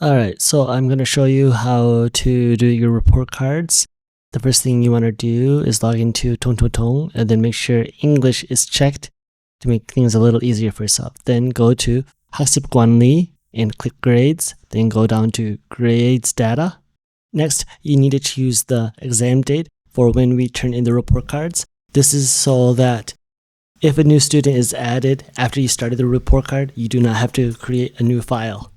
Alright, so I'm going to show you how to do your report cards. The first thing you want to do is log into TongTongTong and then make sure English is checked to make things a little easier for yourself. Then go to 학습 관리 and click grades. Then go down to grades data. Next, you need to choose the exam date for when we turn in the report cards. This is so that if a new student is added after you started the report card, you do not have to create a new file.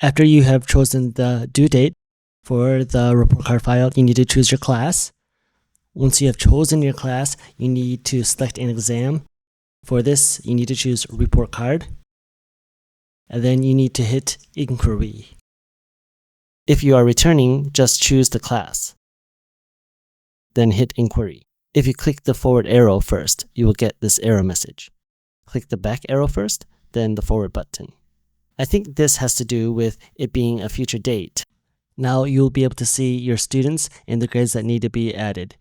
After you have chosen the due date for the report card file, you need to choose your class. Once you have chosen your class, you need to select an exam. For this, you need to choose report card. And then you need to hit inquiry. If you are returning, just choose the class. Then hit inquiry. If you click the forward arrow first, you will get this error message. Click the back arrow first, then the forward button. I think this has to do with it being a future date. Now you'll be able to see your students and the grades that need to be added.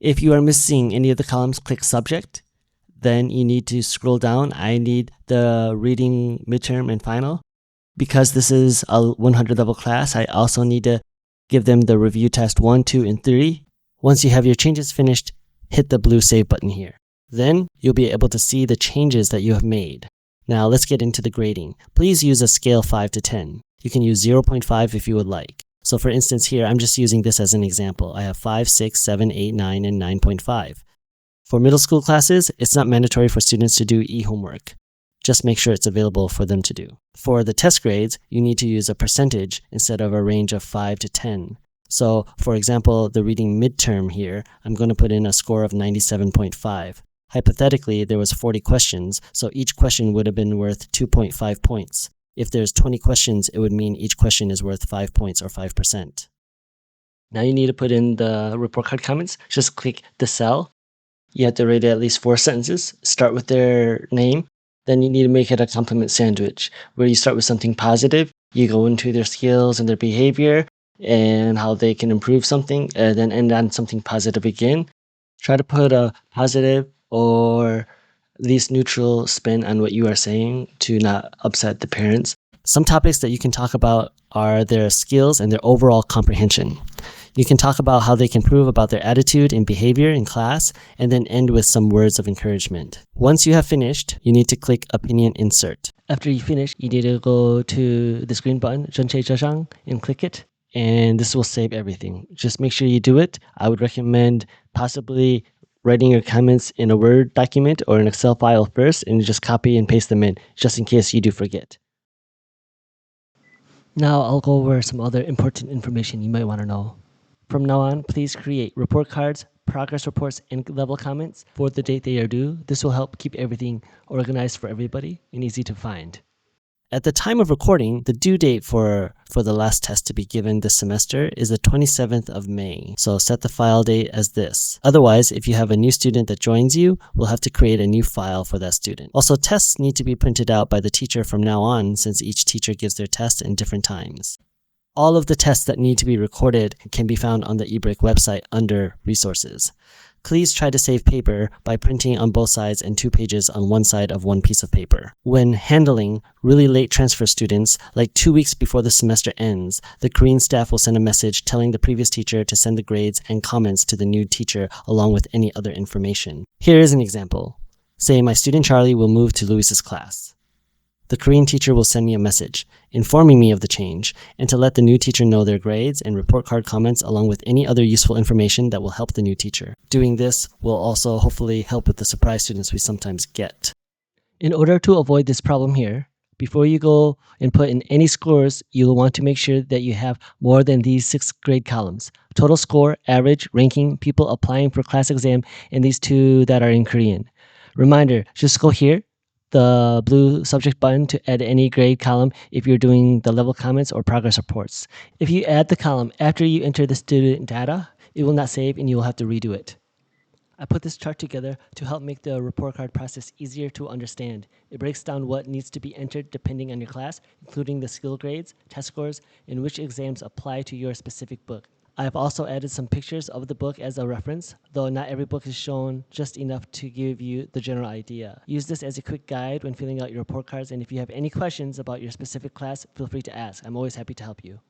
If you are missing any of the columns, click subject. Then you need to scroll down. I need the reading midterm and final. Because this is a 100 level class, I also need to give them the review test 1, 2, and 3. Once you have your changes finished, hit the blue save button here. Then you'll be able to see the changes that you have made. Now let's get into the grading. Please use a scale 5 to 10. You can use 0.5 if you would like. So for instance here, I'm just using this as an example. I have 5, 6, 7, 8, 9, and 9.5. For middle school classes, it's not mandatory for students to do e-homework. Just make sure it's available for them to do. For the test grades, you need to use a percentage instead of a range of 5 to 10. So for example, the reading midterm here, I'm going to put in a score of 97.5. Hypothetically, there was 40 questions, so each question would have been worth 2.5 points. If there's 20 questions, it would mean each question is worth 5 points or 5%. Now you need to put in the report card comments. Just click the cell. You have to rate it at least 4 sentences. Start with their name. Then you need to make it a compliment sandwich, where you start with something positive. You go into their skills and their behavior and how they can improve something, and then end on something positive again. Try to put a positive or at least neutral spin on what you are saying to not upset the parents. Some topics that you can talk about are their skills and their overall comprehension. You can talk about how they can improve about their attitude and behavior in class, and then end with some words of encouragement. Once you have finished, you need to click Opinion Insert. After you finish, you need to go to this green button, 전체 저장, and click it. And this will save everything. Just make sure you do it. I would recommend possibly writing your comments in a Word document or an Excel file first, and just copy and paste them in, just in case you do forget. Now I'll go over some other important information you might want to know. From now on, please create report cards, progress reports, and level comments for the date they are due. This will help keep everything organized for everybody and easy to find. At the time of recording, the due date for the last test to be given this semester is the 27th of May. So set the file date as this. Otherwise, if you have a new student that joins you, we'll have to create a new file for that student. Also, tests need to be printed out by the teacher from now on, since each teacher gives their test in different times. All of the tests that need to be recorded can be found on the eBreak website under Resources. Please try to save paper by printing on both sides and 2 pages on one side of one piece of paper. When handling really late transfer students, like 2 weeks before the semester ends, the Korean staff will send a message telling the previous teacher to send the grades and comments to the new teacher along with any other information. Here is an example. Say my student Charlie will move to Luis's class. The Korean teacher will send me a message informing me of the change and to let the new teacher know their grades and report card comments along with any other useful information that will help the new teacher. Doing this will also hopefully help with the surprise students we sometimes get. In order to avoid this problem here, before you go and put in any scores, you'll want to make sure that you have more than these 6 grade columns: total score, average, ranking, people applying for class exam, and these 2 that are in Korean. Reminder, just go here, the blue subject button, to add any grade column if you're doing the level comments or progress reports. If you add the column after you enter the student data, it will not save and you will have to redo it. I put this chart together to help make the report card process easier to understand. It breaks down what needs to be entered depending on your class, including the skill grades, test scores, and which exams apply to your specific book. I've also added some pictures of the book as a reference, though not every book is shown, just enough to give you the general idea. Use this as a quick guide when filling out your report cards, and if you have any questions about your specific class, feel free to ask. I'm always happy to help you.